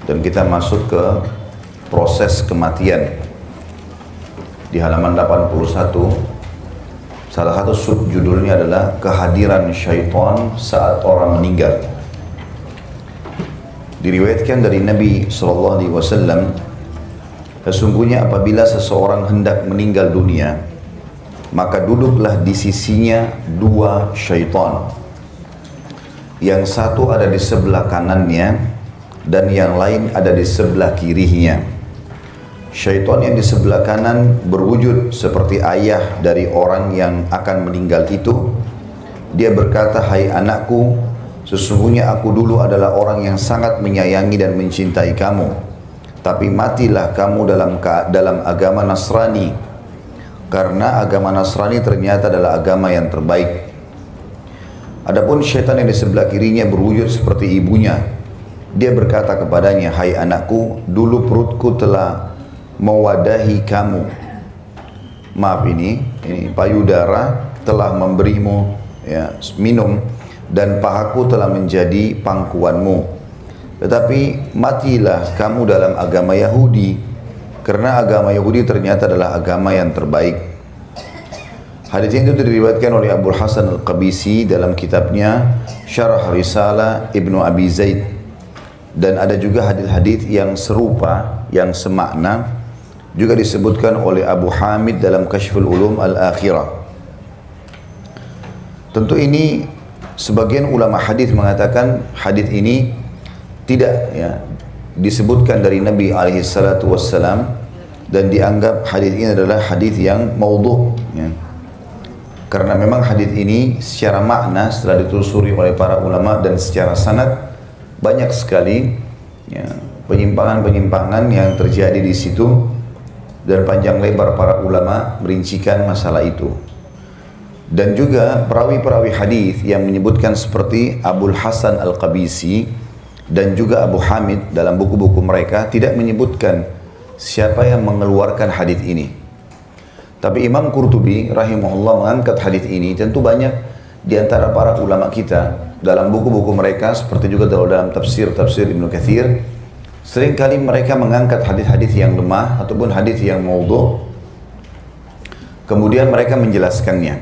dan kita masuk ke proses kematian. Di halaman 81, salah satu subjudulnya adalah kehadiran syaitan saat orang meninggal. Diriwayatkan dari Nabi SAW, sesungguhnya apabila seseorang hendak meninggal dunia, maka duduklah di sisinya dua syaitan. Yang satu ada di sebelah kanannya dan yang lain ada di sebelah kirinya. Syaitan yang di sebelah kanan berwujud seperti ayah dari orang yang akan meninggal itu. Dia berkata, "Hai anakku, sesungguhnya aku dulu adalah orang yang sangat menyayangi dan mencintai kamu. Tapi matilah kamu dalam agama Nasrani. Karena agama Nasrani ternyata adalah agama yang terbaik." Adapun syaitan yang di sebelah kirinya berwujud seperti ibunya. Dia berkata kepadanya, "Hai anakku, dulu perutku telah mewadahi kamu. Maaf, ini payudara telah memberimu minum dan pahaku telah menjadi pangkuanmu. Tetapi matilah kamu dalam agama Yahudi, karena agama Yahudi ternyata adalah agama yang terbaik." Hadis ini diriwayatkan oleh Abu Hasan Al-Qabisi dalam kitabnya Syarah Risalah Ibnu Abi Zaid, dan ada juga hadis-hadis yang serupa, yang semakna juga disebutkan oleh Abu Hamid dalam Kashful Ulum Al-Akhirah. Tentu ini sebagian ulama hadis mengatakan hadis ini tidak disebutkan dari Nabi SAW, dan dianggap hadis ini adalah hadis yang maudhu. Karena memang hadis ini secara makna setelah ditelusuri oleh para ulama dan secara sanad banyak sekali penyimpangan-penyimpangan yang terjadi di situ, dan panjang lebar para ulama merincikan masalah itu. Dan juga perawi-perawi hadis yang menyebutkan seperti Abu Hasan Al-Qabisi dan juga Abu Hamid dalam buku-buku mereka tidak menyebutkan siapa yang mengeluarkan hadis ini. Tapi Imam Qurtubi rahimahullah mengangkat hadis ini. Tentu banyak di antara para ulama kita dalam buku-buku mereka, seperti juga dalam tafsir Ibnu Katsir, seringkali mereka mengangkat hadis-hadis yang lemah ataupun hadis yang maudhu, kemudian mereka menjelaskannya.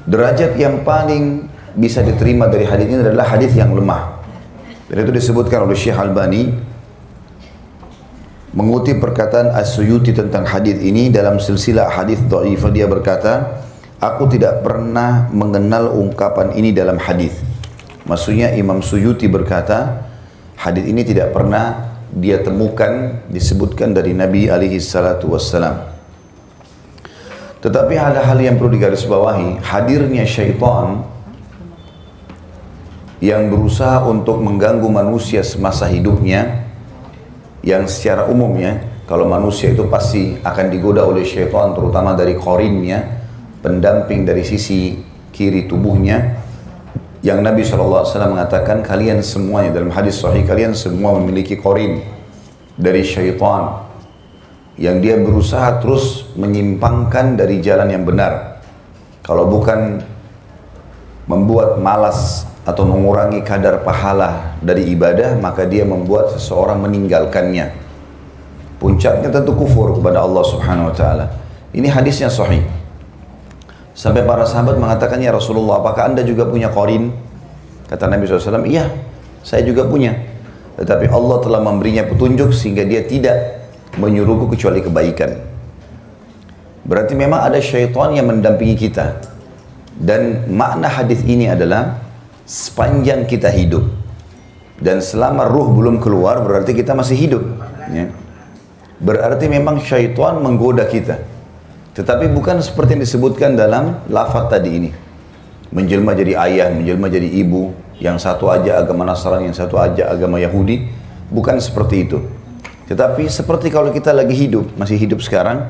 Derajat yang paling bisa diterima dari hadis ini adalah hadis yang lemah. Dan itu disebutkan oleh Syekh Albani mengutip perkataan As-Suyuti tentang hadis ini dalam silsilah hadis dhaifah. Dia berkata, "Aku tidak pernah mengenal ungkapan ini dalam hadis." Maksudnya Imam Suyuti berkata, hadis ini tidak pernah dia temukan disebutkan dari Nabi alaihi salatu wassalam. Tetapi ada hal yang perlu digarisbawahi, hadirnya syaitan yang berusaha untuk mengganggu manusia semasa hidupnya, yang secara umumnya kalau manusia itu pasti akan digoda oleh syaitan, terutama dari qarinnya, pendamping dari sisi kiri tubuhnya, yang Nabi SAW mengatakan kalian semuanya dalam hadis sahih, kalian semua memiliki qarin dari syaitan yang dia berusaha terus menyimpangkan dari jalan yang benar. Kalau bukan membuat malas atau mengurangi kadar pahala dari ibadah, maka dia membuat seseorang meninggalkannya. Puncaknya tentu kufur kepada Allah Subhanahu wa taala. Ini hadisnya sahih. Sampai para sahabat mengatakan, "Ya Rasulullah, apakah Anda juga punya qarin?" Kata Nabi SAW, "Iya, saya juga punya. Tetapi Allah telah memberinya petunjuk sehingga dia tidak menyuruhku kecuali kebaikan." Berarti memang ada syaitan yang mendampingi kita. Dan makna hadis ini adalah sepanjang kita hidup dan selama ruh belum keluar berarti kita masih hidup, berarti memang syaitan menggoda kita, tetapi bukan seperti yang disebutkan dalam lafaz tadi ini, menjelma jadi ayah, menjelma jadi ibu, yang satu aja agama Nasrani, yang satu aja agama Yahudi. Bukan seperti itu, tetapi seperti kalau kita lagi hidup, masih hidup sekarang,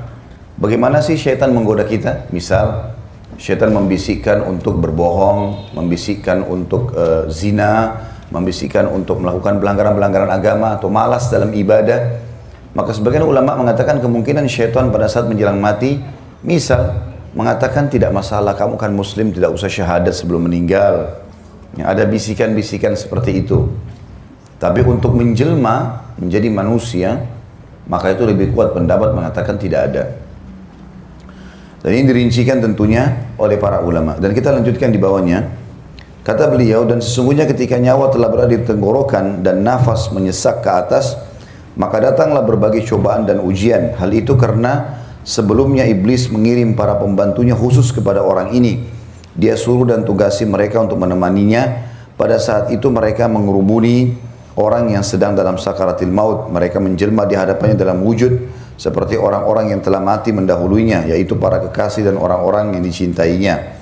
bagaimana sih syaitan menggoda kita? Misal syaitan membisikkan untuk berbohong, membisikkan untuk zina, membisikkan untuk melakukan pelanggaran-pelanggaran agama atau malas dalam ibadah. Maka sebagian ulama mengatakan kemungkinan syaitan pada saat menjelang mati, misal mengatakan tidak masalah, kamu kan muslim, tidak usah syahadat sebelum meninggal. Ada bisikan-bisikan seperti itu. Tapi untuk menjelma menjadi manusia, maka itu lebih kuat pendapat mengatakan tidak ada. Dan ini dirincikan tentunya oleh para ulama. Dan kita lanjutkan di bawahnya. Kata beliau, dan sesungguhnya ketika nyawa telah berada di tenggorokan dan nafas menyesak ke atas, maka datanglah berbagai cobaan dan ujian. Hal itu karena sebelumnya iblis mengirim para pembantunya khusus kepada orang ini. Dia suruh dan tugasi mereka untuk menemaninya. Pada saat itu mereka mengerumuni orang yang sedang dalam sakaratil maut. Mereka menjelma di hadapannya dalam wujud seperti orang-orang yang telah mati mendahulunya, yaitu para kekasih dan orang-orang yang dicintainya,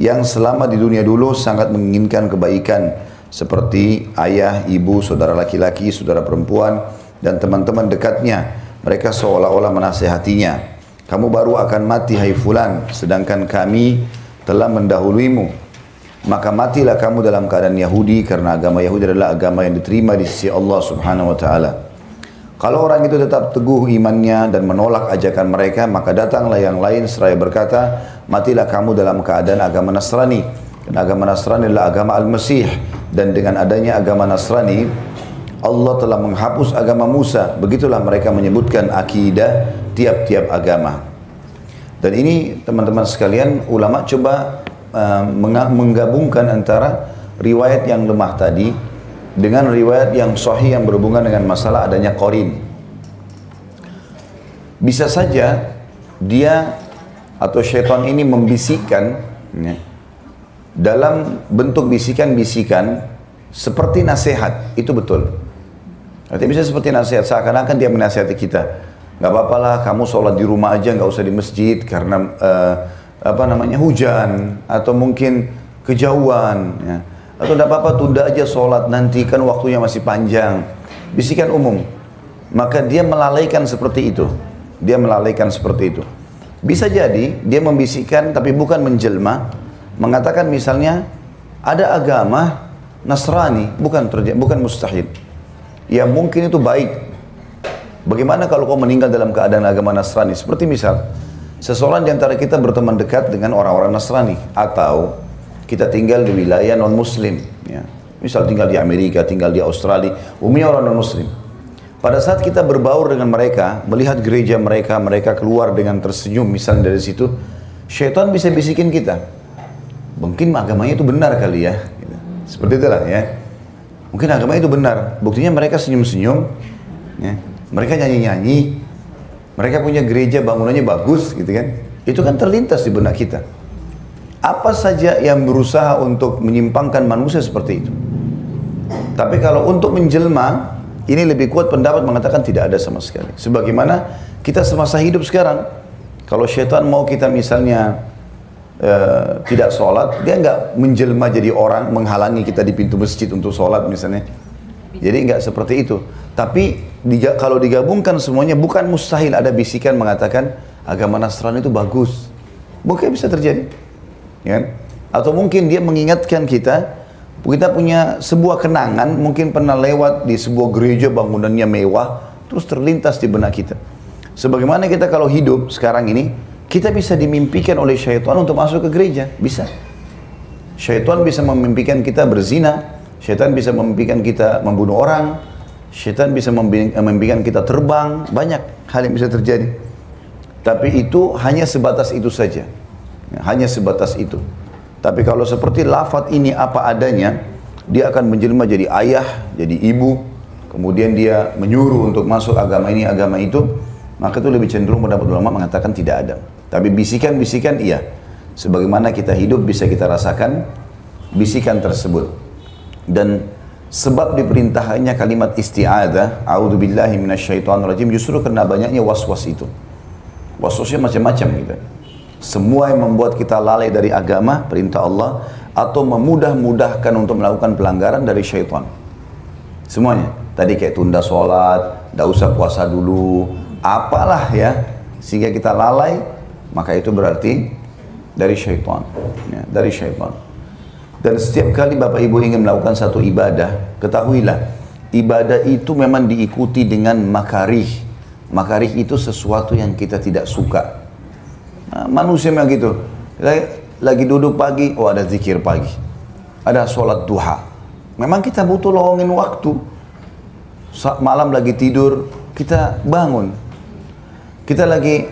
yang selama di dunia dulu sangat menginginkan kebaikan, seperti ayah, ibu, saudara laki-laki, saudara perempuan, dan teman-teman dekatnya. Mereka seolah-olah menasehatinya, kamu baru akan mati hai fulan, sedangkan kami telah mendahuluimu. Maka matilah kamu dalam keadaan Yahudi, karena agama Yahudi adalah agama yang diterima di sisi Allah subhanahu wa ta'ala. Kalau orang itu tetap teguh imannya dan menolak ajakan mereka, maka datanglah yang lain seraya berkata, matilah kamu dalam keadaan agama Nasrani. Dan agama Nasrani adalah agama Al-Masih. Dan dengan adanya agama Nasrani, Allah telah menghapus agama Musa. Begitulah mereka menyebutkan akidah tiap-tiap agama. Dan ini teman-teman sekalian, ulama coba menggabungkan antara riwayat yang lemah tadi dengan riwayat yang sahih yang berhubungan dengan masalah adanya qarin. Bisa saja dia atau syaitan ini membisikkan ya, dalam bentuk bisikan-bisikan seperti nasihat, itu betul. Artinya bisa seperti nasihat, seakan-akan dia menasihati kita. Gak apa-apalah kamu sholat di rumah aja, gak usah di masjid karena hujan atau mungkin kejauhan ya. Atau tidak apa-apa tunda aja sholat, nanti kan waktunya masih panjang. Bisikan umum. Maka dia melalaikan seperti itu. Dia melalaikan seperti itu. Bisa jadi dia membisikkan tapi bukan menjelma. Mengatakan misalnya ada agama Nasrani, bukan mustahil. Ya mungkin itu baik. Bagaimana kalau kau meninggal dalam keadaan agama Nasrani? Seperti misal, seseorang di antara kita berteman dekat dengan orang-orang Nasrani, atau kita tinggal di wilayah non-muslim, ya. Misal tinggal di Amerika, tinggal di Australia, umumnya orang non-muslim. Pada saat kita berbaur dengan mereka, melihat gereja mereka, mereka keluar dengan tersenyum, misalnya dari situ, syaitan bisa bisikin kita, mungkin agamanya itu benar kali ya, seperti itulah ya. Mungkin agamanya itu benar, buktinya mereka senyum-senyum, ya. Mereka nyanyi-nyanyi, mereka punya gereja bangunannya bagus, gitu kan? Itu kan terlintas di benak kita. Apa saja yang berusaha untuk menyimpangkan manusia seperti itu. Tapi kalau untuk menjelma, ini lebih kuat pendapat mengatakan tidak ada sama sekali. Sebagaimana kita semasa hidup sekarang, kalau syaitan mau kita misalnya tidak sholat, dia nggak menjelma jadi orang menghalangi kita di pintu masjid untuk sholat misalnya. Jadi nggak seperti itu. Tapi kalau digabungkan semuanya, bukan mustahil ada bisikan mengatakan agama Nasrani itu bagus. Mungkin bisa terjadi. Ya. Atau mungkin dia mengingatkan kita punya sebuah kenangan, mungkin pernah lewat di sebuah gereja bangunannya mewah, terus terlintas di benak kita. Sebagaimana kita kalau hidup sekarang ini, kita bisa dimimpikan oleh syaitan untuk masuk ke gereja, bisa. Syaitan bisa memimpikan kita berzina, syaitan bisa memimpikan kita membunuh orang, syaitan bisa memimpikan kita terbang, banyak hal yang bisa terjadi. Tapi itu hanya sebatas itu saja. Hanya sebatas itu. Tapi kalau seperti lafaz ini apa adanya, dia akan menjelma jadi ayah, jadi ibu, kemudian dia menyuruh untuk masuk agama ini, agama itu, maka itu lebih cenderung pendapat ulama mengatakan tidak ada. Tapi bisikan-bisikan iya. Sebagaimana kita hidup bisa kita rasakan bisikan tersebut. Dan sebab diperintahkannya kalimat isti'adzah, a'udzubillahi minasyaitonirrajim, justru karena banyaknya was-was itu. Was-wasnya macam-macam gitu. Semua yang membuat kita lalai dari agama, perintah Allah, atau memudah-mudahkan untuk melakukan pelanggaran dari syaitan. Semuanya. Tadi kayak tunda sholat, tidak usah puasa dulu, apalah ya, sehingga kita lalai, maka itu berarti dari syaitan. Ya, dari syaitan. Dan setiap kali Bapak Ibu ingin melakukan satu ibadah, ketahuilah, ibadah itu memang diikuti dengan makarih. Makarih itu sesuatu yang kita tidak suka. Nah, manusia memang gitu. Lagi duduk pagi, ada zikir pagi. Ada sholat duha. Memang kita butuh lowongin waktu. malam lagi tidur, kita bangun. Kita lagi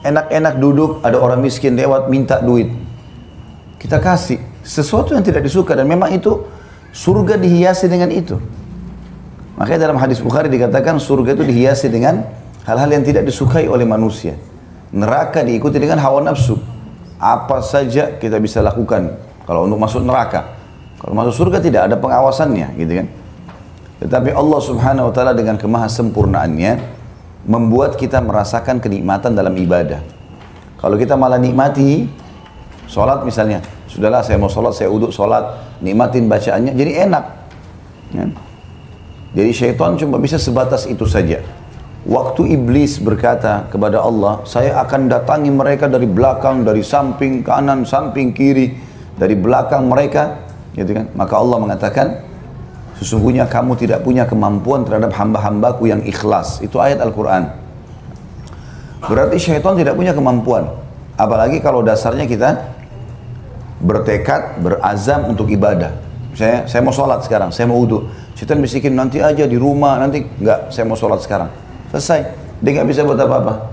enak-enak duduk, ada orang miskin lewat minta duit. Kita kasih sesuatu yang tidak disuka, dan memang itu surga dihiasi dengan itu. Makanya dalam hadis Bukhari dikatakan surga itu dihiasi dengan hal-hal yang tidak disukai oleh manusia. Neraka diikuti dengan hawa nafsu. Apa saja kita bisa lakukan kalau untuk masuk neraka. Kalau masuk surga tidak ada pengawasannya, gitu kan. Tetapi Allah Subhanahu wa taala dengan kemahasempurnaannya membuat kita merasakan kenikmatan dalam ibadah. Kalau kita malah nikmati sholat misalnya, sudahlah saya mau sholat, saya uduk sholat, nikmatin bacaannya, jadi enak. Ya. Jadi syaitan cuma bisa sebatas itu saja. Waktu iblis berkata kepada Allah, saya akan datangi mereka dari belakang, dari samping kanan, samping kiri, dari belakang mereka, gitu kan? Maka Allah mengatakan, sesungguhnya kamu tidak punya kemampuan terhadap hamba-hambaku yang ikhlas. Itu ayat Al-Quran. Berarti syaitan tidak punya kemampuan. Apalagi kalau dasarnya kita bertekad, berazam untuk ibadah. Saya mau sholat sekarang, saya mau wudu. Syaitan bisikin nanti aja di rumah, nanti enggak, saya mau sholat sekarang. Selesai, dia nggak bisa buat apa-apa.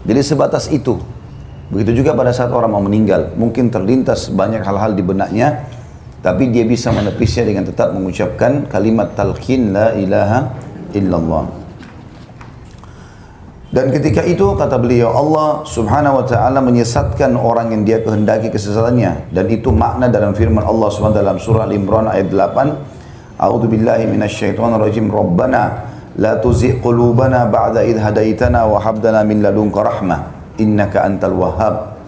Jadi sebatas itu. Begitu juga pada saat orang mau meninggal, mungkin terlintas banyak hal-hal di benaknya, tapi dia bisa menepisnya dengan tetap mengucapkan kalimat talqin la ilaha illallah. Dan ketika itu kata beliau, Allah Subhanahu wa taala menyesatkan orang yang dia kehendaki kesesatannya, dan itu makna dalam firman Allah Subhanahu wa taala dalam surah Al-Imran ayat 8, A'udzubillahi minasyaitonirrajim, Rabbana la tuzigh qulubana ba'da idh hadaitana wa hab lana min ladunka rahmah innaka antal wahhab.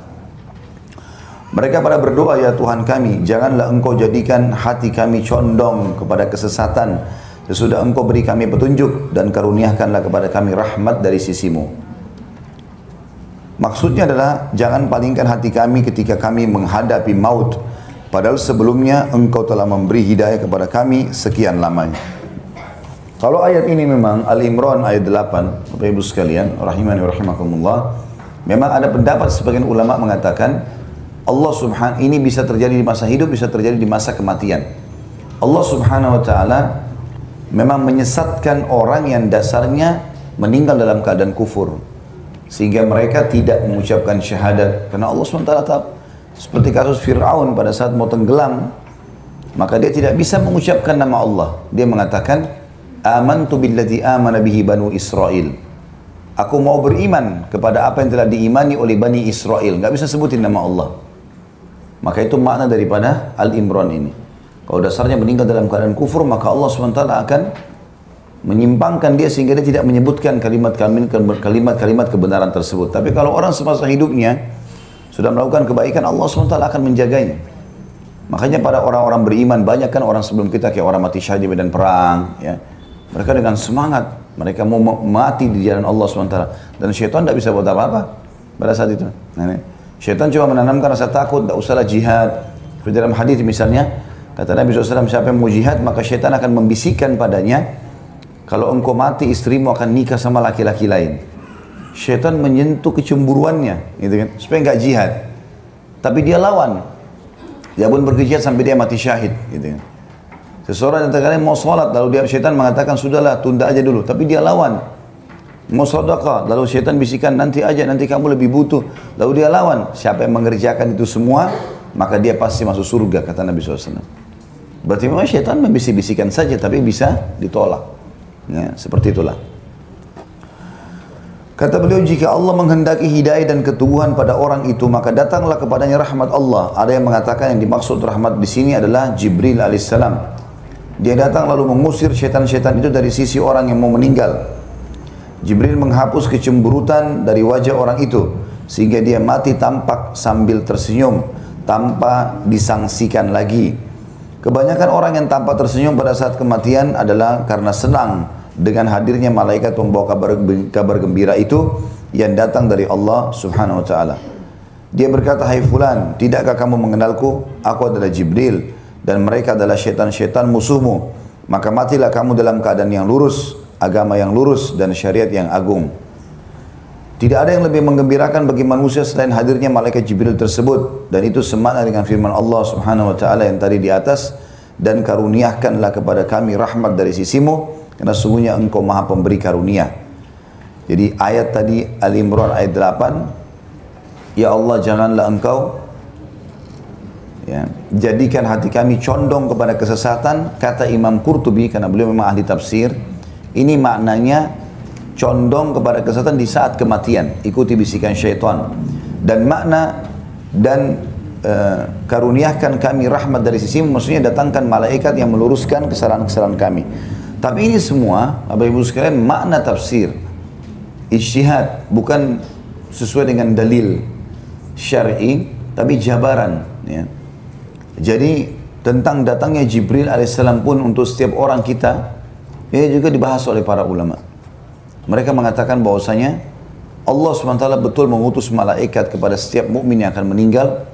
Mereka pada berdoa, ya Tuhan kami, janganlah engkau jadikan hati kami condong kepada kesesatan sesudah engkau beri kami petunjuk, dan karuniakanlah kepada kami rahmat dari sisimu. Maksudnya adalah jangan palingkan hati kami ketika kami menghadapi maut, padahal sebelumnya engkau telah memberi hidayah kepada kami sekian lamanya. Kalau ayat ini memang Al-Imran ayat 8, Bapak Ibu sekalian, rahimani wa rahimakumullah, memang ada pendapat sebagian ulama mengatakan Allah Subhanahu ini bisa terjadi di masa hidup, bisa terjadi di masa kematian. Allah Subhanahu wa taala memang menyesatkan orang yang dasarnya meninggal dalam keadaan kufur, sehingga mereka tidak mengucapkan syahadat karena Allah SWT seperti kasus Fir'aun pada saat mau tenggelam, maka dia tidak bisa mengucapkan nama Allah. Dia mengatakan amantu billadzi amana bihi banu Israel. Aku mau beriman kepada apa yang telah diimani oleh Bani Israel. Nggak bisa sebutin nama Allah. Maka itu makna daripada Al-Imran ini. Kalau dasarnya meninggal dalam keadaan kufur, maka Allah SWT akan menyimpangkan dia sehingga dia tidak menyebutkan kalimat-kalimat kebenaran tersebut. Tapi kalau orang semasa hidupnya sudah melakukan kebaikan, Allah SWT akan menjaganya. Makanya pada orang-orang beriman, banyak kan orang sebelum kita kayak orang mati syahid di medan perang, ya. Mereka dengan semangat, mereka mau mati di jalan Allah SWT. Dan syaitan tidak bisa buat apa-apa pada saat itu. Nah, syaitan cuma menanamkan rasa takut, tidak usahlah jihad. Seperti dalam hadis misalnya, kata Nabi SAW, siapa yang mau jihad, maka syaitan akan membisikkan padanya, kalau engkau mati, istrimu akan nikah sama laki-laki lain. Syaitan menyentuh kecemburuannya, gitu kan, supaya nggak jihad. Tapi dia lawan. Dia pun berjihad sampai dia mati syahid, gitu kan. Seseorang yang terkadang mau sholat, lalu dia syaitan mengatakan, sudahlah, tunda aja dulu. Tapi dia lawan. Mau sedekah, lalu syaitan bisikan, nanti aja, nanti kamu lebih butuh. Lalu dia lawan. Siapa yang mengerjakan itu semua, maka dia pasti masuk surga, kata Nabi SAW. Berarti memang syaitan membisik-bisikan saja, tapi bisa ditolak. Ya, seperti itulah. Kata beliau, jika Allah menghendaki hidayah dan ketubuhan pada orang itu, maka datanglah kepadanya rahmat Allah. Ada yang mengatakan yang dimaksud rahmat di sini adalah Jibril alaihissalam. Dia datang lalu mengusir syaitan-syaitan itu dari sisi orang yang mau meninggal. Jibril menghapus kecemburutan dari wajah orang itu, sehingga dia mati tampak sambil tersenyum, tanpa disangsikan lagi. Kebanyakan orang yang tampak tersenyum pada saat kematian adalah karena senang dengan hadirnya malaikat pembawa kabar gembira itu yang datang dari Allah Subhanahu wa taala. Dia berkata, "Hai fulan, tidakkah kamu mengenalku? Aku adalah Jibril dan mereka adalah syaitan-syaitan musuhmu. Maka matilah kamu dalam keadaan yang lurus, agama yang lurus dan syariat yang agung." Tidak ada yang lebih menggembirakan bagi manusia selain hadirnya malaikat Jibril tersebut, dan itu semakna dengan firman Allah Subhanahu wa taala yang tadi di atas, dan karuniakanlah kepada kami rahmat dari sisimu karena sungguhnya engkau maha pemberi karunia. Jadi ayat tadi Ali Imran ayat 8, ya Allah janganlah engkau jadikan hati kami condong kepada kesesatan. Kata Imam Qurtubi, karena beliau memang ahli tafsir, ini maknanya condong kepada kesesatan di saat kematian, ikuti bisikan syaitan. Dan makna karuniakan kami rahmat dari sisimu, maksudnya datangkan malaikat yang meluruskan kesalahan-kesalahan kami. Tapi ini semua, Bapak Ibu sekalian, makna tafsir, ijtihad, bukan sesuai dengan dalil syar'i, tapi jabaran. Ya. Jadi tentang datangnya Jibril alaihissalam pun untuk setiap orang kita, ini juga dibahas oleh para ulama. Mereka mengatakan bahwasanya Allah SWT betul mengutus malaikat kepada setiap mukmin yang akan meninggal.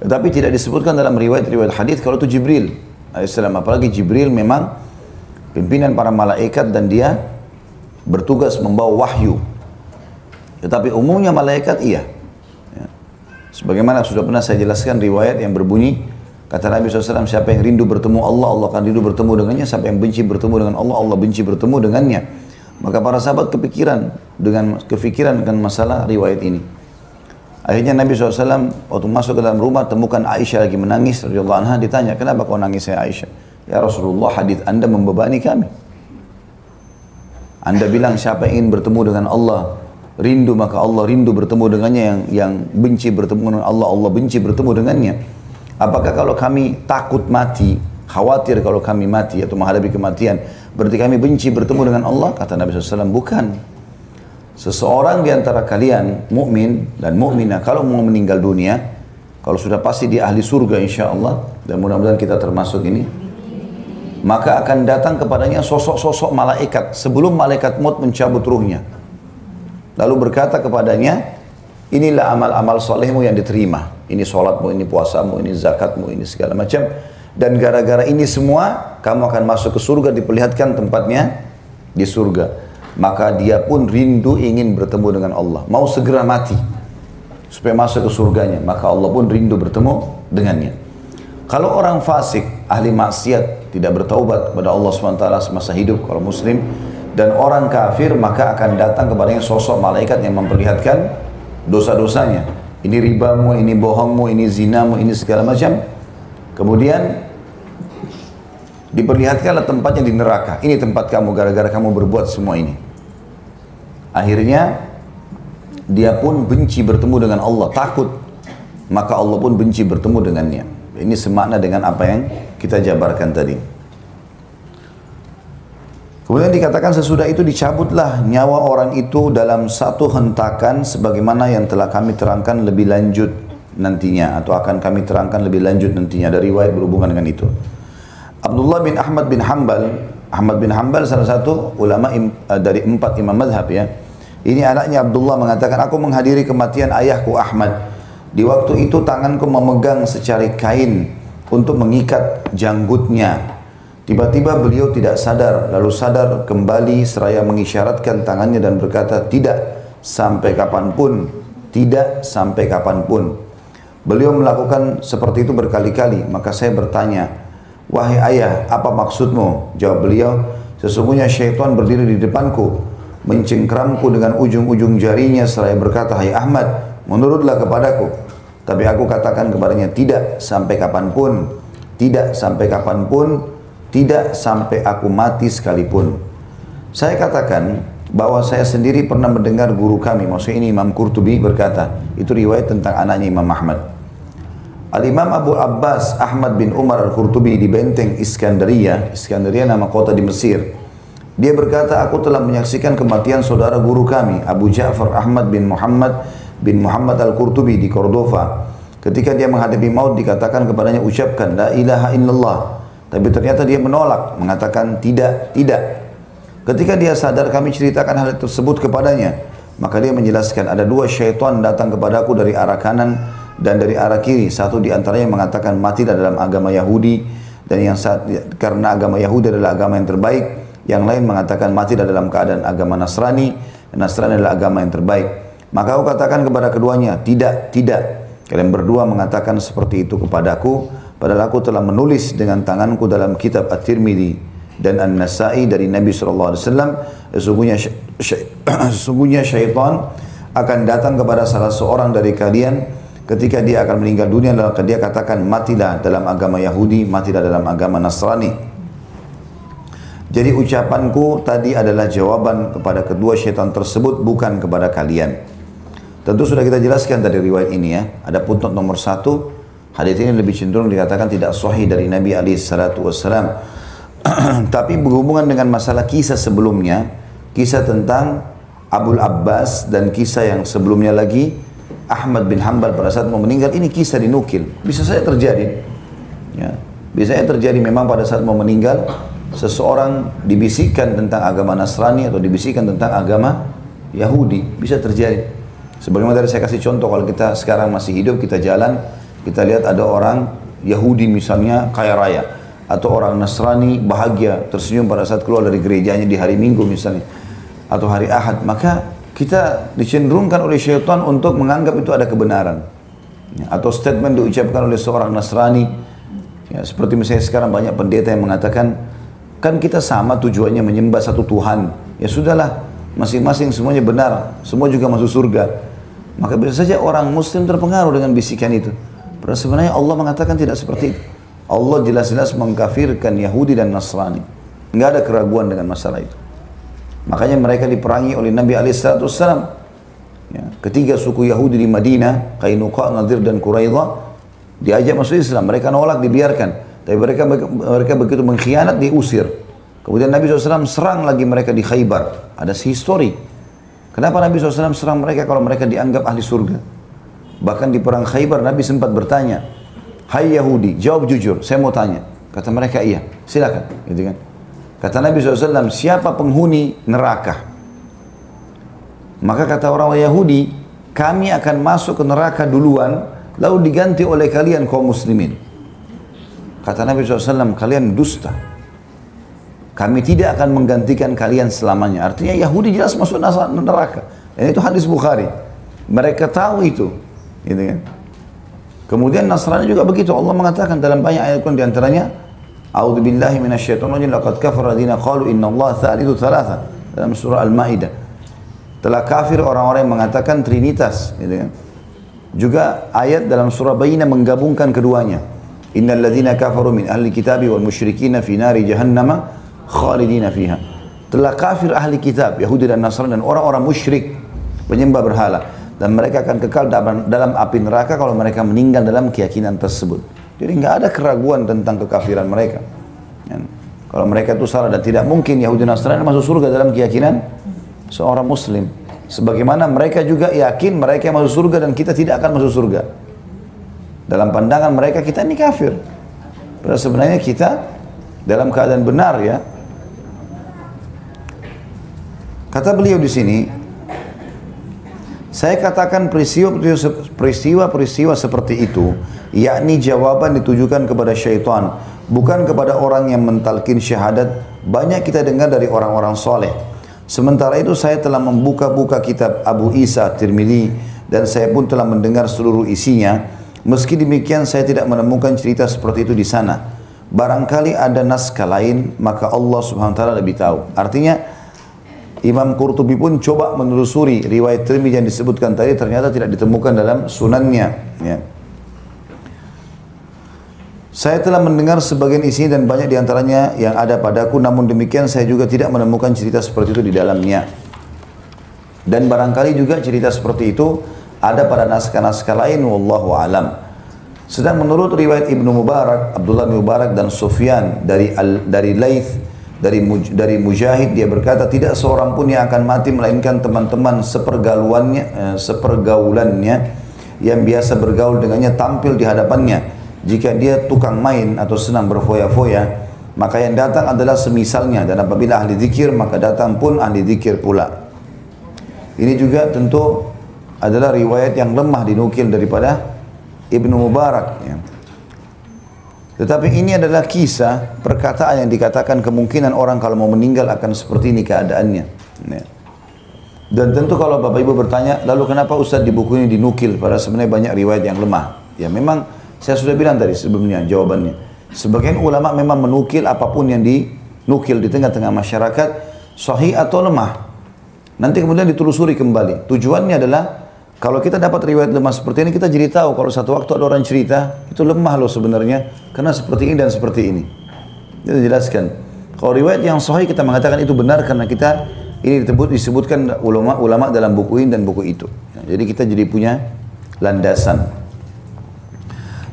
Tetapi tidak disebutkan dalam riwayat-riwayat hadis kalau itu Jibril alaihissalam. Apalagi Jibril memang pimpinan para malaikat dan dia bertugas membawa wahyu. Tetapi umumnya malaikat iya. Ya. Sebagaimana sudah pernah saya jelaskan riwayat yang berbunyi, kata Nabi SAW, siapa yang rindu bertemu Allah, Allah akan rindu bertemu dengannya. Siapa yang benci bertemu dengan Allah, Allah benci bertemu dengannya. Maka para sahabat kepikiran dengan masalah riwayat ini. Akhirnya Nabi SAW waktu masuk ke dalam rumah temukan Aisyah lagi menangis radhiyallahu anha, ditanya, kenapa kau nangis ya Aisyah? Ya Rasulullah, hadis Anda membebani kami. Anda bilang siapa yang ingin bertemu dengan Allah rindu, maka Allah rindu bertemu dengannya. Yang benci bertemu dengan Allah, Allah benci bertemu dengannya. Apakah kalau kami takut mati, khawatir kalau kami mati atau menghadapi kematian, berarti kami benci bertemu dengan Allah? Kata Nabi SAW, bukan. Seseorang di antara kalian, mukmin dan mukminah, kalau mau meninggal dunia, kalau sudah pasti dia ahli surga insya Allah, dan mudah-mudahan kita termasuk ini, maka akan datang kepadanya sosok-sosok malaikat sebelum malaikat maut mencabut ruhnya. Lalu berkata kepadanya, inilah amal-amal solehmu yang diterima. Ini sholatmu, ini puasamu, ini zakatmu, ini segala macam. Dan gara-gara ini semua, kamu akan masuk ke surga, diperlihatkan tempatnya di surga. Maka dia pun rindu ingin bertemu dengan Allah. Mau segera mati, supaya masuk ke surganya. Maka Allah pun rindu bertemu dengannya. Kalau orang fasik, ahli maksiat, tidak bertaubat kepada Allah SWT semasa hidup, kalau muslim, dan orang kafir, maka akan datang kepadanya sosok malaikat yang memperlihatkan dosa-dosanya. Ini ribamu, ini bohongmu, ini zinamu, ini segala macam. Kemudian diperlihatkanlah tempatnya di neraka. Ini tempat kamu gara-gara kamu berbuat semua ini. Akhirnya dia pun benci bertemu dengan Allah, takut. Maka Allah pun benci bertemu dengannya. Ini semakna dengan apa yang kita jabarkan tadi. Kemudian dikatakan sesudah itu dicabutlah nyawa orang itu dalam satu hentakan sebagaimana yang telah kami terangkan lebih lanjut nantinya, atau akan kami terangkan lebih lanjut nantinya. Ada riwayat berhubungan dengan itu. Abdullah bin Ahmad bin Hanbal salah satu ulama dari 4 imam madhab ya. Ini anaknya Abdullah mengatakan, aku menghadiri kematian ayahku Ahmad. Di waktu itu tanganku memegang secari kain untuk mengikat janggutnya. Tiba-tiba beliau tidak sadar, lalu sadar kembali seraya mengisyaratkan tangannya dan berkata, tidak sampai kapanpun, tidak sampai kapanpun. Beliau melakukan seperti itu berkali-kali, maka saya bertanya, wahai ayah, apa maksudmu? Jawab beliau, sesungguhnya syaitan berdiri di depanku, mencengkramku dengan ujung-ujung jarinya seraya berkata, hai Ahmad, menurutlah kepadaku. Tapi aku katakan kepadanya, tidak sampai kapanpun, tidak sampai kapanpun, tidak sampai aku mati sekalipun. Saya katakan bahwa saya sendiri pernah mendengar guru kami, maksudnya ini Imam Qurtubi berkata, itu riwayat tentang anaknya Imam Ahmad. Al-Imam Abu Abbas Ahmad bin Umar Al-Qurtubi di benteng Iskandaria nama kota di Mesir. Dia berkata, aku telah menyaksikan kematian saudara guru kami, Abu Ja'far Ahmad bin Muhammad Al-Qurtubi di Cordova. Ketika dia menghadapi maut, dikatakan kepadanya, ucapkan la ilaha illallah. Tapi ternyata dia menolak, mengatakan tidak, tidak. Ketika dia sadar, kami ceritakan hal tersebut kepadanya. Maka dia menjelaskan, ada 2 syaitan datang kepadaku dari arah kanan dan dari arah kiri. Satu di antaranya mengatakan, matilah dalam agama Yahudi. Dan karena agama Yahudi adalah agama yang terbaik. Yang lain mengatakan, matilah dalam keadaan agama Nasrani. Dan Nasrani adalah agama yang terbaik. Maka aku katakan kepada keduanya, tidak, tidak. Kalian berdua mengatakan seperti itu kepadaku. Padahal aku telah menulis dengan tanganku dalam kitab At-Tirmidzi dan An-Nasa'i dari Nabi SAW, sesungguhnya syaitan akan datang kepada salah seorang dari kalian ketika dia akan meninggal dunia, lalu dia katakan, matilah dalam agama Yahudi, matilah dalam agama Nasrani. Jadi ucapanku tadi adalah jawaban kepada kedua syaitan tersebut, bukan kepada kalian. Tentu sudah kita jelaskan dari riwayat ini ya. Ada footnote nomor 1, hadis ini lebih cenderung dikatakan tidak sahih dari Nabi SAW. Tapi berhubungan dengan masalah kisah sebelumnya, kisah tentang Abul Abbas dan kisah yang sebelumnya lagi Ahmad bin Hanbal pada saat mau meninggal, ini kisah dinukil. Bisa saja terjadi. Ya. Bisa saja terjadi memang pada saat mau meninggal, seseorang dibisikkan tentang agama Nasrani atau dibisikkan tentang agama Yahudi. Bisa terjadi. Sebagaimana tadi saya kasih contoh, kalau kita sekarang masih hidup, kita jalan, kita lihat ada orang Yahudi misalnya kaya raya, atau orang Nasrani bahagia, tersenyum pada saat keluar dari gerejanya di hari Minggu misalnya, atau hari Ahad, maka kita dicenderungkan oleh syaitan untuk menganggap itu ada kebenaran. Ya, atau statement diucapkan oleh seorang Nasrani, ya, seperti misalnya sekarang banyak pendeta yang mengatakan, kan kita sama tujuannya menyembah satu Tuhan, ya sudahlah, masing-masing semuanya benar, semua juga masuk surga. Maka bisa saja orang Muslim terpengaruh dengan bisikan itu. Padahal sebenarnya Allah mengatakan tidak seperti itu. Allah jelas-jelas mengkafirkan Yahudi dan Nasrani. Nggak ada keraguan dengan masalah itu. Makanya mereka diperangi oleh Nabi SAW. Ya, ketiga suku Yahudi di Madinah, Qainuqa, Nadir dan Quraidah, diajak masuk Islam. Mereka nolak, dibiarkan. Tapi mereka begitu mengkhianat, diusir. Kemudian Nabi SAW serang lagi mereka di Khaybar. Ada histori. Kenapa Nabi SAW serang mereka kalau mereka dianggap ahli surga? Bahkan di perang Khaybar Nabi sempat bertanya, hai Yahudi, jawab jujur, saya mau tanya. Kata mereka, iya, silakan. Gitu kan. Kata Nabi SAW, siapa penghuni neraka? Maka kata orang Yahudi, kami akan masuk ke neraka duluan, lalu diganti oleh kalian kaum muslimin. Kata Nabi SAW, kalian dusta. Kami tidak akan menggantikan kalian selamanya. Artinya Yahudi jelas masuk neraka. Dan itu hadis Bukhari. Mereka tahu itu. Gitu kan. Kemudian Nasrani juga begitu. Allah mengatakan dalam banyak ayat Quran, diantaranya, A'udzubillahi minasyaitonir rajim, laqad kafara alladziina qalu innallaha tsalitsu tsalatsa, dalam surah Al-Maidah. Telah kafir orang-orang yang mengatakan Trinitas. Gitu kan. Juga ayat dalam surah Bayyinah menggabungkan keduanya. Innal ladzina kafaru min ahli kitabi wal musyrikina fi nari jahannama khalidina fiha. Telah kafir ahli kitab, Yahudi dan Nasrani, dan orang-orang musyrik, penyembah berhala. Dan mereka akan kekal dalam api neraka kalau mereka meninggal dalam keyakinan tersebut. Jadi nggak ada keraguan tentang kekafiran mereka. Ya. Kalau mereka itu salah, dan tidak mungkin Yahudi dan Nasrani masuk surga dalam keyakinan seorang Muslim. Sebagaimana mereka juga yakin mereka masuk surga dan kita tidak akan masuk surga. Dalam pandangan mereka kita ini kafir. Padahal sebenarnya kita dalam keadaan benar ya. Kata beliau di sini, saya katakan peristiwa-peristiwa seperti itu, yakni jawaban ditujukan kepada syaitan, bukan kepada orang yang mentalkin syahadat. Banyak kita dengar dari orang-orang soleh. Sementara itu saya telah membuka-buka kitab Abu Isa Tirmidzi dan saya pun telah mendengar seluruh isinya. Meski demikian saya tidak menemukan cerita seperti itu di sana. Barangkali ada naskah lain, maka Allah Subhanahu wa taala lebih tahu. Artinya Imam Qurtubi pun coba menelusuri riwayat Tirmidzi yang disebutkan tadi, ternyata tidak ditemukan dalam sunannya. Ya. Saya telah mendengar sebagian isi dan banyak diantaranya yang ada padaku, namun demikian saya juga tidak menemukan cerita seperti itu di dalamnya. Dan barangkali juga cerita seperti itu ada pada naskah-naskah lain, wallahu alam. Sedang menurut riwayat Ibnu Mubarak, Abdullah bin Mubarak dan Sufyan dari Laits, dari Mujahid, dia berkata, tidak seorang pun yang akan mati melainkan teman-teman sepergaulannya yang biasa bergaul dengannya tampil di hadapannya. Jika dia tukang main atau senang berfoya-foya, maka yang datang adalah semisalnya, dan apabila ahli zikir, maka datang pun ahli zikir pula. Ini juga tentu adalah riwayat yang lemah dinukil daripada Ibnu Mubarak. Ya. Tetapi ini adalah kisah, perkataan yang dikatakan kemungkinan orang kalau mau meninggal akan seperti ini keadaannya. Ya. Dan tentu kalau Bapak Ibu bertanya, lalu kenapa Ustaz di buku ini dinukil? Padahal sebenarnya banyak riwayat yang lemah. Ya memang saya sudah bilang tadi sebelumnya jawabannya. Sebagian ulama memang menukil apapun yang nukil di tengah-tengah masyarakat, sahih atau lemah. Nanti kemudian ditelusuri kembali. Tujuannya adalah kalau kita dapat riwayat lemah seperti ini, kita jadi tahu kalau satu waktu ada orang cerita, itu lemah loh sebenarnya, karena seperti ini dan seperti ini. Kita jelaskan. Kalau riwayat yang sahih kita mengatakan itu benar karena kita ini disebutkan ulama dalam buku ini dan buku itu. Jadi kita jadi punya landasan.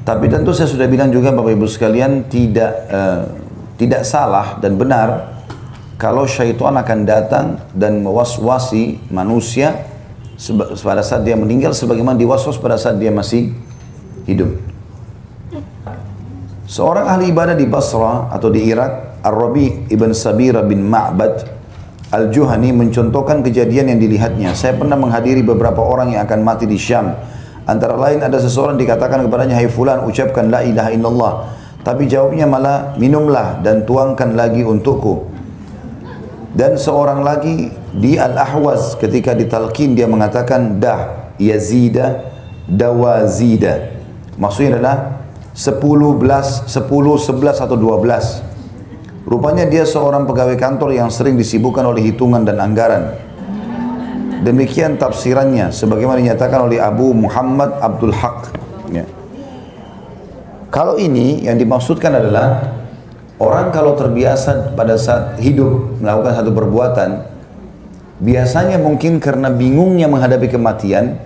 Tapi tentu saya sudah bilang juga Bapak Ibu sekalian, tidak salah dan benar kalau syaitan akan datang dan mewaswasi manusia pada saat dia meninggal sebagaimana diwaswas pada saat dia masih hidup. Seorang ahli ibadah di Basra atau di Irak, Ar-Rabi ibn Sabira bin Ma'bad Al-Juhani mencontohkan kejadian yang dilihatnya. Saya pernah menghadiri beberapa orang yang akan mati di Syam. Antara lain ada seseorang dikatakan kepadanya, "Hai fulan, ucapkan la ilaha illallah." Tapi jawabnya malah, "Minumlah dan tuangkan lagi untukku." Dan seorang lagi di Al-Ahwaz ketika ditalqin dia mengatakan, "Dah yazida dawazida." Maksudnya adalah 10, 11 atau 12. Rupanya dia seorang pegawai kantor yang sering disibukkan oleh hitungan dan anggaran. Demikian tafsirannya sebagaimana dinyatakan oleh Abu Muhammad Abdul Haq. Ya. Kalau ini yang dimaksudkan adalah orang kalau terbiasa pada saat hidup melakukan satu perbuatan, biasanya mungkin karena bingungnya menghadapi kematian,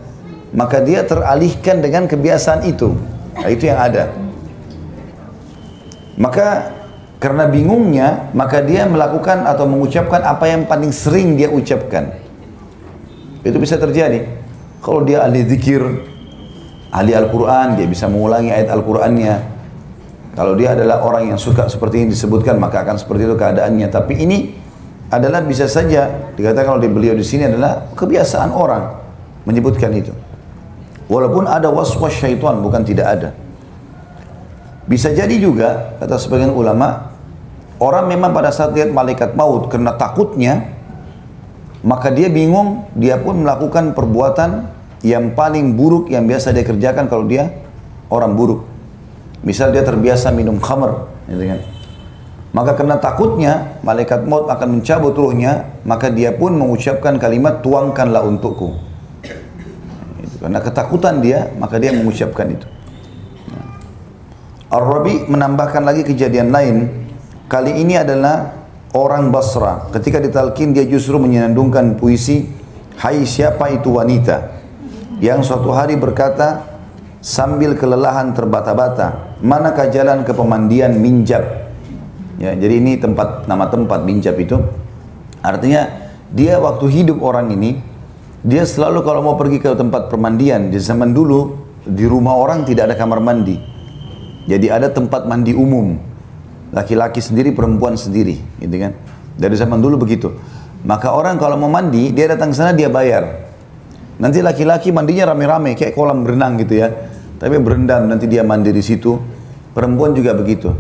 maka dia teralihkan dengan kebiasaan itu. Nah, itu yang ada. Maka karena bingungnya, maka dia melakukan atau mengucapkan apa yang paling sering dia ucapkan. Itu bisa terjadi. Kalau dia ahli zikir, ahli Al-Quran, dia bisa mengulangi ayat Al-Qurannya. Kalau dia adalah orang yang suka seperti ini disebutkan, maka akan seperti itu keadaannya. Tapi ini adalah bisa saja dikatakan oleh beliau di sini adalah kebiasaan orang menyebutkan itu. Walaupun ada waswas syaitan, bukan tidak ada. Bisa jadi juga, kata sebagian ulama, orang memang pada saat lihat malaikat maut karena takutnya, maka dia bingung, dia pun melakukan perbuatan yang paling buruk yang biasa dia kerjakan kalau dia orang buruk. Misal dia terbiasa minum khamr, gitu kan. Maka karena takutnya malaikat maut akan mencabut ruhnya, maka dia pun mengucapkan kalimat tuangkanlah untukku. Karena ketakutan dia, maka dia mengucapkan itu. Ar-Rabi menambahkan lagi kejadian lain. Kali ini adalah orang Basra. Ketika ditalqin dia justru menyenandungkan puisi, "Hai siapa itu wanita yang suatu hari berkata sambil kelelahan terbata-bata, manakah jalan ke pemandian Minjab?" Ya, jadi ini nama tempat Minjab itu. Artinya dia waktu hidup orang ini, dia selalu kalau mau pergi ke tempat permandian, di zaman dulu di rumah orang tidak ada kamar mandi. Jadi ada tempat mandi umum. Laki-laki sendiri, perempuan sendiri, gitu kan. Dari zaman dulu begitu. Maka orang kalau mau mandi, dia datang ke sana dia bayar. Nanti laki-laki mandinya rame-rame kayak kolam berenang gitu ya. Tapi berendam nanti dia mandi di situ. Perempuan juga begitu.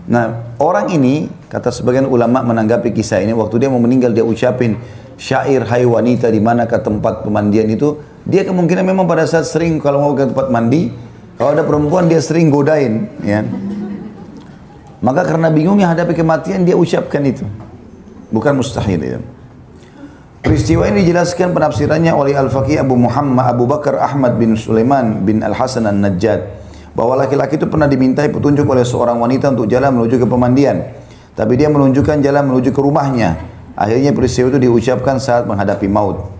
Nah, orang ini kata sebagian ulama menanggapi kisah ini, waktu dia mau meninggal dia ucapin syair, "Hai wanita, di manakah tempat pemandian itu?" Dia kemungkinan memang pada saat sering kalau mau ke tempat mandi, kalau ada perempuan dia sering godain, ya. Maka karena bingungnya hadapi kematian dia ucapkan itu. Bukan mustahil ya. Peristiwa ini dijelaskan penafsirannya oleh Al-Faqih Abu Muhammad Abu Bakar Ahmad bin Sulaiman bin Al-Hasan An-Najjad, bahwa laki-laki itu pernah dimintai petunjuk oleh seorang wanita untuk jalan menuju ke pemandian, tapi dia menunjukkan jalan menuju ke rumahnya. Akhirnya peristiwa itu diucapkan saat menghadapi maut.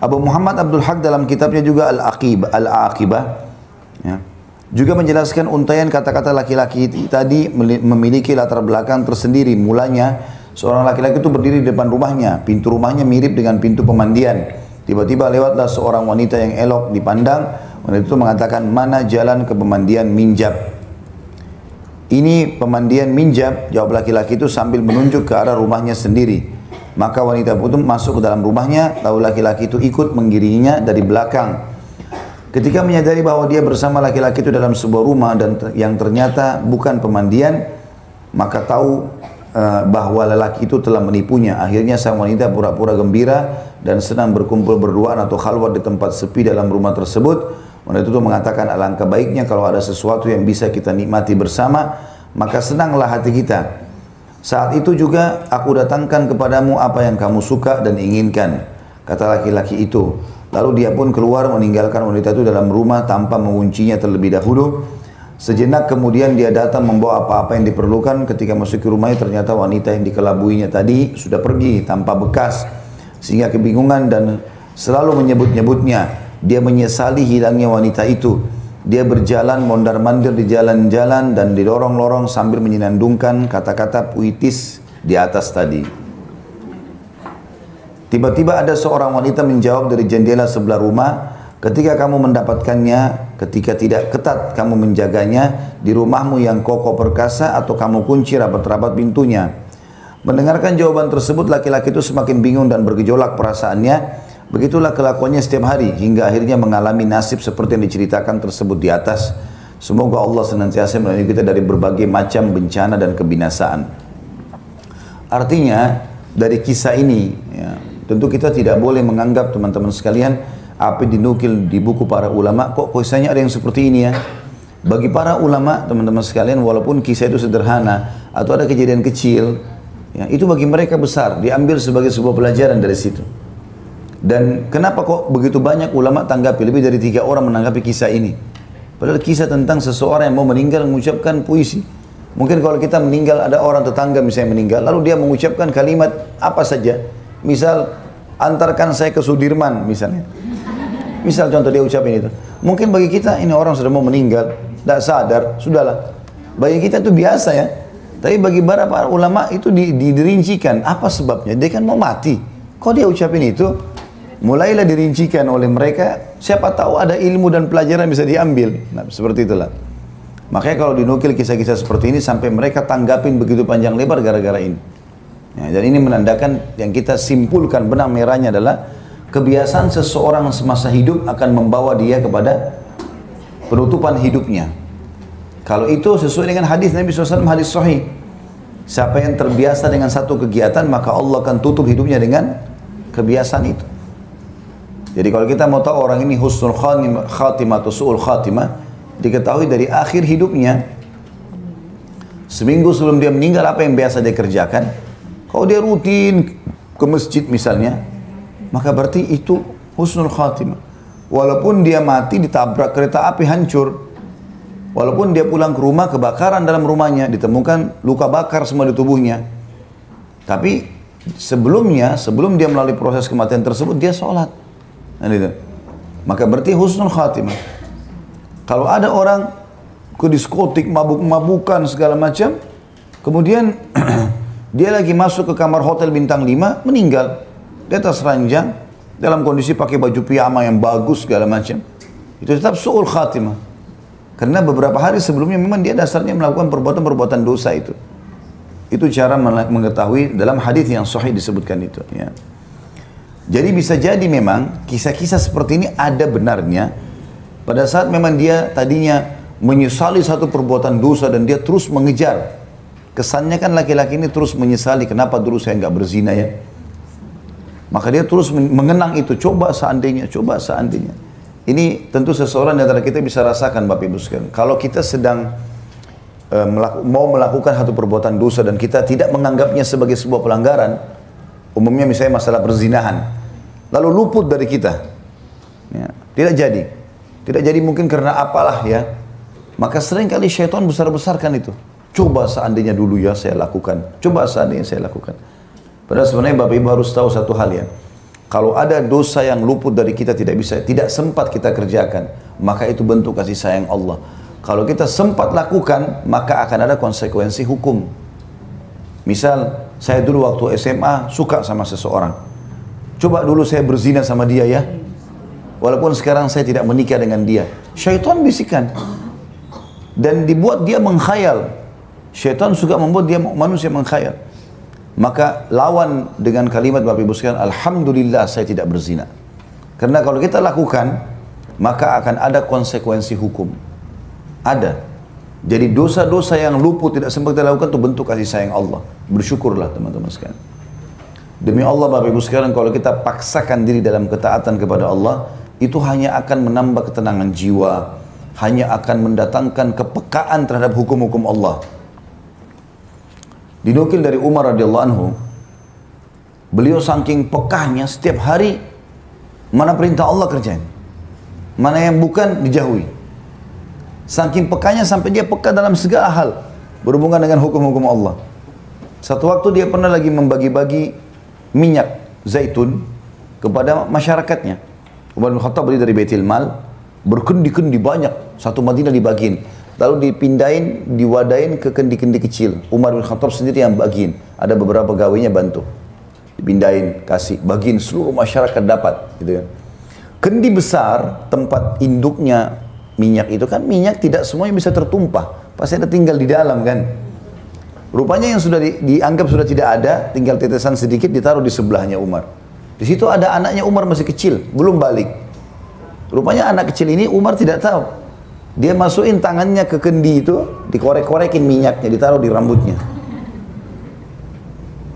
Abu Muhammad Abdul Haq dalam kitabnya juga Al-Aqibah, ya, juga menjelaskan untaian kata-kata laki-laki tadi memiliki latar belakang tersendiri. Mulanya seorang laki-laki itu berdiri di depan rumahnya, pintu rumahnya mirip dengan pintu pemandian. Tiba-tiba lewatlah seorang wanita yang elok dipandang. Wanita itu mengatakan, "Mana jalan ke pemandian Minjab?" "Ini pemandian Minjab," jawab laki-laki itu sambil menunjuk ke arah rumahnya sendiri. Maka wanita itu masuk ke dalam rumahnya, lalu laki-laki itu ikut mengiringinya dari belakang. Ketika menyadari bahwa dia bersama laki-laki itu dalam sebuah rumah dan yang ternyata bukan pemandian, maka tahu bahwa lelaki itu telah menipunya. Akhirnya sang wanita pura-pura gembira dan senang berkumpul berduaan atau khalwat di tempat sepi dalam rumah tersebut. Wanita itu mengatakan, alangkah baiknya kalau ada sesuatu yang bisa kita nikmati bersama, maka senanglah hati kita. Saat itu juga aku datangkan kepadamu apa yang kamu suka dan inginkan, kata laki-laki itu. Lalu dia pun keluar meninggalkan wanita itu dalam rumah tanpa menguncinya terlebih dahulu. Sejenak kemudian dia datang membawa apa-apa yang diperlukan. Ketika masuk ke rumahnya ternyata wanita yang dikelabuinya tadi sudah pergi tanpa bekas. Sehingga kebingungan dan selalu menyebut-nyebutnya. Dia menyesali hilangnya wanita itu. Dia berjalan mondar-mandir di jalan-jalan dan di lorong-lorong sambil menyenandungkan kata-kata puitis di atas tadi. Tiba-tiba ada seorang wanita menjawab dari jendela sebelah rumah, ketika kamu mendapatkannya, ketika tidak ketat kamu menjaganya, di rumahmu yang kokoh perkasa atau kamu kunci rapat-rapat pintunya. Mendengarkan jawaban tersebut, laki-laki itu semakin bingung dan bergejolak perasaannya. Begitulah kelakuannya setiap hari hingga akhirnya mengalami nasib seperti yang diceritakan tersebut di atas. Semoga Allah senantiasa melindungi kita dari berbagai macam bencana dan kebinasaan. Artinya dari kisah ini, ya, tentu kita tidak boleh menganggap teman-teman sekalian apa dinukil di buku para ulama kok kisahnya ada yang seperti ini ya. Bagi para ulama teman-teman sekalian, walaupun kisah itu sederhana atau ada kejadian kecil, ya, itu bagi mereka besar, diambil sebagai sebuah pelajaran dari situ. Dan kenapa kok begitu banyak ulama tanggapi, lebih dari 3 orang menanggapi kisah ini. Padahal kisah tentang seseorang yang mau meninggal mengucapkan puisi. Mungkin kalau kita meninggal, ada orang tetangga misalnya meninggal, lalu dia mengucapkan kalimat apa saja. Misal, antarkan saya ke Sudirman misalnya. Misal contoh dia ucapin itu. Mungkin bagi kita ini orang sudah mau meninggal, tidak sadar, sudahlah. Bagi kita itu biasa ya. Tapi bagi para ulama itu dirincikan. Apa sebabnya? Dia kan mau mati. Kok dia ucapin itu? Mulailah dirincikan oleh mereka, siapa tahu ada ilmu dan pelajaran bisa diambil. Nah, seperti itulah. Makanya kalau dinukil kisah-kisah seperti ini sampai mereka tanggapin begitu panjang lebar gara-gara ini. Ya, dan ini menandakan yang kita simpulkan benang merahnya adalah kebiasaan seseorang semasa hidup akan membawa dia kepada penutupan hidupnya. Kalau itu sesuai dengan hadis Nabi SAW, hadis sahih. Siapa yang terbiasa dengan satu kegiatan, maka Allah akan tutup hidupnya dengan kebiasaan itu. Jadi kalau kita mau tahu orang ini husnul khatimah atau su'ul khatimah, diketahui dari akhir hidupnya. Seminggu sebelum dia meninggal apa yang biasa dia kerjakan? Kalau dia rutin ke masjid misalnya, maka berarti itu husnul khatimah. Walaupun dia mati ditabrak kereta api hancur, walaupun dia pulang ke rumah kebakaran dalam rumahnya, ditemukan luka bakar semua di tubuhnya. Tapi sebelumnya, sebelum dia melalui proses kematian tersebut, dia sholat. Nah, gitu. Maka berarti husnul khatimah. Kalau ada orang ke diskotik, mabuk-mabukan segala macam, kemudian dia lagi masuk ke kamar hotel bintang 5, meninggal di atas ranjang dalam kondisi pakai baju piyama yang bagus segala macam, itu tetap su'ul khatimah. Karena beberapa hari sebelumnya memang dia dasarnya melakukan perbuatan-perbuatan dosa itu. Itu cara mengetahui dalam hadis yang sahih disebutkan itu. Ya. Jadi bisa jadi memang kisah-kisah seperti ini ada benarnya pada saat memang dia tadinya menyesali satu perbuatan dosa dan dia terus mengejar. Kesannya kan laki-laki ini terus menyesali, kenapa dulu saya nggak berzina ya. Maka dia terus mengenang itu, coba seandainya. Ini tentu seseorang di antara kita bisa rasakan Bapak Ibu sekalian. Kalau kita sedang mau melakukan satu perbuatan dosa dan kita tidak menganggapnya sebagai sebuah pelanggaran, umumnya misalnya masalah perzinahan, lalu luput dari kita, ya, tidak jadi mungkin karena apalah ya, maka sering kali syaitan besar-besarkan itu. Coba seandainya dulu ya saya lakukan, coba seandainya saya lakukan. Padahal sebenarnya Bapak Ibu harus tahu satu hal ya, kalau ada dosa yang luput dari kita tidak sempat kita kerjakan, maka itu bentuk kasih sayang Allah. Kalau kita sempat lakukan, maka akan ada konsekuensi hukum. Misal, saya dulu waktu SMA suka sama seseorang. Coba dulu saya berzina sama dia ya. Walaupun sekarang saya tidak menikah dengan dia. Syaitan bisikan. Dan dibuat dia mengkhayal. Syaitan suka membuat dia manusia mengkhayal. Maka lawan dengan kalimat Bapak Ibu sekalian, alhamdulillah saya tidak berzina. Karena kalau kita lakukan, maka akan ada konsekuensi hukum. Ada. Jadi dosa-dosa yang luput tidak sempat kita lakukan itu bentuk kasih sayang Allah. Bersyukurlah teman-teman sekalian. Demi Allah Bapak Ibu sekalian, kalau kita paksakan diri dalam ketaatan kepada Allah, itu hanya akan menambah ketenangan jiwa, hanya akan mendatangkan kepekaan terhadap hukum-hukum Allah. Dinukil dari Umar radhiyallahu anhu, beliau saking pekahnya setiap hari mana perintah Allah kerjain, mana yang bukan dijauhi. Saking pekahnya sampai dia peka dalam segala hal berhubungan dengan hukum-hukum Allah. Satu waktu dia pernah lagi membagi-bagi minyak zaitun kepada masyarakatnya. Umar bin Khattab beli dari Baitul Mal, berkendi-kendi banyak, satu Madinah dibagiin. Lalu dipindahin, diwadain ke kendi-kendi kecil. Umar bin Khattab sendiri yang bagiin. Ada beberapa pegawainya bantu. Dipindahin, kasih, bagiin seluruh masyarakat dapat. Gitu kan. Kendi besar, tempat induknya minyak itu kan, minyak tidak semuanya bisa tertumpah. Pasti ada tinggal di dalam kan. Rupanya yang sudah dianggap sudah tidak ada, tinggal tetesan sedikit ditaruh di sebelahnya Umar. Di situ ada anaknya Umar masih kecil, belum balik. Rupanya anak kecil ini Umar tidak tahu. Dia masukin tangannya ke kendi itu, dikorek-korekin minyaknya, ditaruh di rambutnya.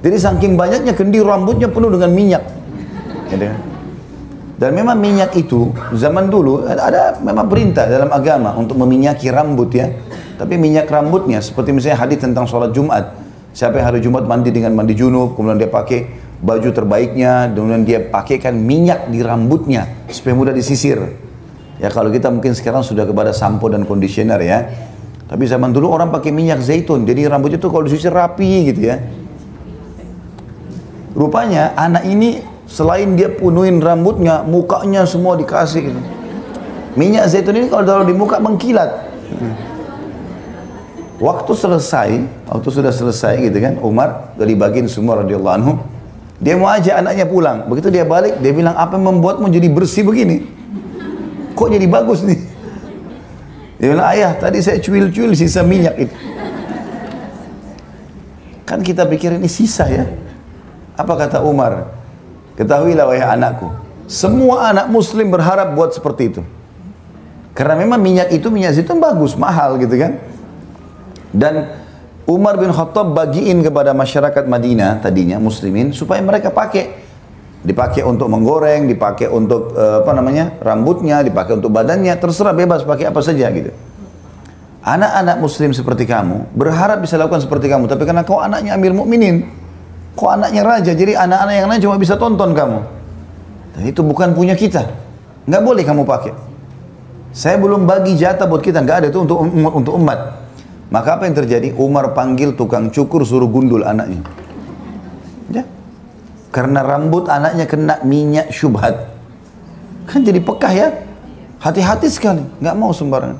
Jadi saking banyaknya kendi rambutnya penuh dengan minyak. Dan memang minyak itu zaman dulu ada memang perintah dalam agama untuk meminyaki rambut ya. Tapi minyak rambutnya seperti misalnya hadis tentang sholat Jumat. Siapa yang hari Jumat mandi dengan mandi junub, kemudian dia pakai baju terbaiknya, kemudian dia pakaikan minyak di rambutnya supaya mudah disisir. Ya kalau kita mungkin sekarang sudah kepada sampo dan conditioner ya. Tapi zaman dulu orang pakai minyak zaitun, jadi rambutnya tuh kalau disisir rapi gitu ya. Rupanya anak ini selain dia penuhin rambutnya, mukanya semua dikasih gitu. Minyak zaitun ini kalau taruh di muka mengkilat. Waktu sudah selesai gitu kan, Umar dari bagian semua radhiyallahu anhu, dia mau ajak anaknya pulang. Begitu dia balik, dia bilang, apa yang membuatmu jadi bersih begini? Kok jadi bagus nih? Dia bilang, ayah tadi saya cuil-cuil sisa minyak itu. Kan kita pikir ini sisa ya. Apa kata Umar? Ketahuilah wahai anakku, semua anak muslim berharap buat seperti itu. Karena memang minyak zaitun bagus, mahal gitu kan. Dan Umar bin Khattab bagiin kepada masyarakat Madinah tadinya muslimin supaya mereka pakai. Dipakai untuk menggoreng, dipakai untuk rambutnya, dipakai untuk badannya, terserah bebas pakai apa saja gitu. Anak-anak muslim seperti kamu berharap bisa lakukan seperti kamu, tapi karena kau anaknya Amir Mukminin, kau anaknya raja, jadi anak-anak yang lain cuma bisa tonton kamu. Dan itu bukan punya kita, nggak boleh kamu pakai. Saya belum bagi jatah buat kita, nggak ada itu untuk umat. Maka apa yang terjadi? Umar panggil tukang cukur suruh gundul anaknya. Ya. Karena rambut anaknya kena minyak syubhat. Kan jadi pekah ya. Hati-hati sekali, nggak mau sembarangan.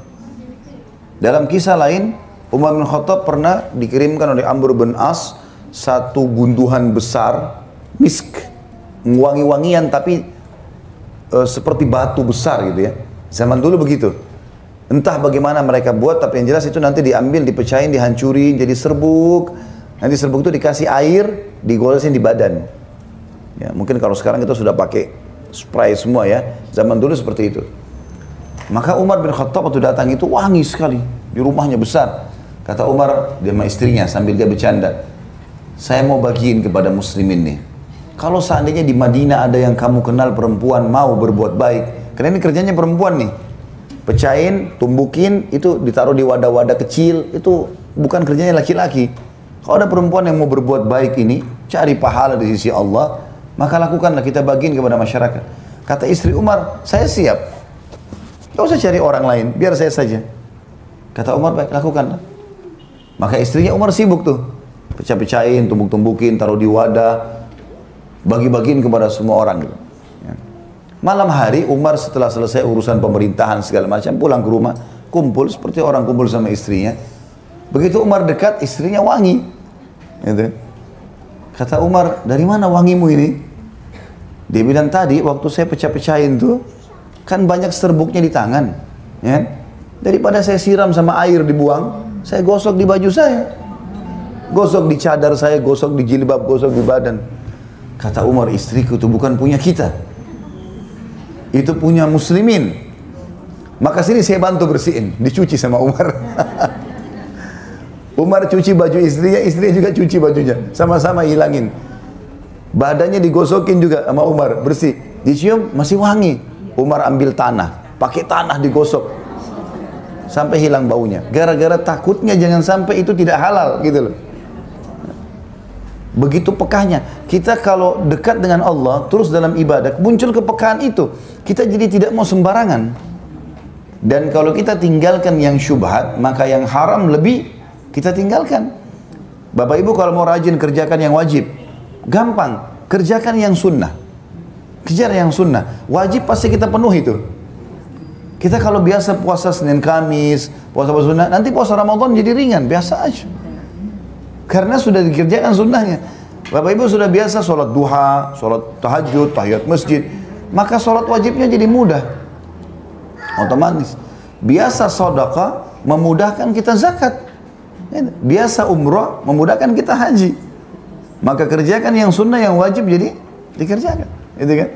Dalam kisah lain, Umar bin Khattab pernah dikirimkan oleh Amr bin As satu gunduhan besar misk, wangi-wangian tapi seperti batu besar gitu ya. Zaman dulu begitu. Entah bagaimana mereka buat, tapi yang jelas itu nanti diambil, dipecahin, dihancurin jadi serbuk. Nanti serbuk itu dikasih air, digolesin di badan. Ya, mungkin kalau sekarang kita sudah pakai spray semua ya. Zaman dulu seperti itu. Maka Umar bin Khattab waktu datang itu wangi sekali. Di rumahnya besar. Kata Umar dia sama istrinya sambil dia bercanda, saya mau bagiin kepada muslimin nih. Kalau seandainya di Madinah ada yang kamu kenal perempuan mau berbuat baik, karena ini kerjanya perempuan nih, pecahin, tumbukin, itu ditaruh di wadah-wadah kecil, itu bukan kerjanya laki-laki. Kalau ada perempuan yang mau berbuat baik ini, cari pahala di sisi Allah, maka lakukanlah, kita bagiin kepada masyarakat. Kata istri Umar, saya siap. Gak usah cari orang lain, biar saya saja. Kata Umar, baik, lakukanlah. Maka istrinya Umar sibuk tuh. Pecah-pecahin, tumbuk-tumbukin, taruh di wadah, bagi-bagiin kepada semua orang. Gitu. Ya. Malam hari Umar setelah selesai urusan pemerintahan segala macam, pulang ke rumah, kumpul seperti orang kumpul sama istrinya. Begitu Umar dekat, istrinya wangi. Gitu. Kata Umar, dari mana wangimu ini? Dia bilang, tadi waktu saya pecah-pecahin tuh, kan banyak serbuknya di tangan. Ya? Daripada saya siram sama air dibuang, saya gosok di baju saya. Gosok di cadar saya, gosok di jilbab, gosok di badan. Kata Umar, istriku itu bukan punya kita. Itu punya muslimin. Maka sini saya bantu bersihin, dicuci sama Umar. Umar cuci baju istrinya, istrinya juga cuci bajunya. Sama-sama hilangin. Badannya digosokin juga sama Umar, bersih. Dicium, masih wangi. Umar ambil tanah, pakai tanah digosok. Sampai hilang baunya. Gara-gara takutnya jangan sampai itu tidak halal gitu loh. Begitu pekahnya. Kita kalau dekat dengan Allah, terus dalam ibadah, muncul kepekaan itu. Kita jadi tidak mau sembarangan. Dan kalau kita tinggalkan yang syubhat, maka yang haram lebih kita tinggalkan. Bapak Ibu kalau mau rajin kerjakan yang wajib, gampang. Kerjakan yang sunnah. Kejar yang sunnah. Wajib pasti kita penuhi itu. Kita kalau biasa puasa Senin Kamis, puasa sunnah, nanti puasa Ramadan jadi ringan, biasa aja. Karena sudah dikerjakan sunnahnya. Bapak Ibu sudah biasa sholat duha, sholat tahajud, tahiyat masjid, maka sholat wajibnya jadi mudah. Otomatis. Biasa sedekah memudahkan kita zakat. Biasa umrah memudahkan kita haji. Maka kerjakan yang sunnah, yang wajib jadi dikerjakan. Gitu kan?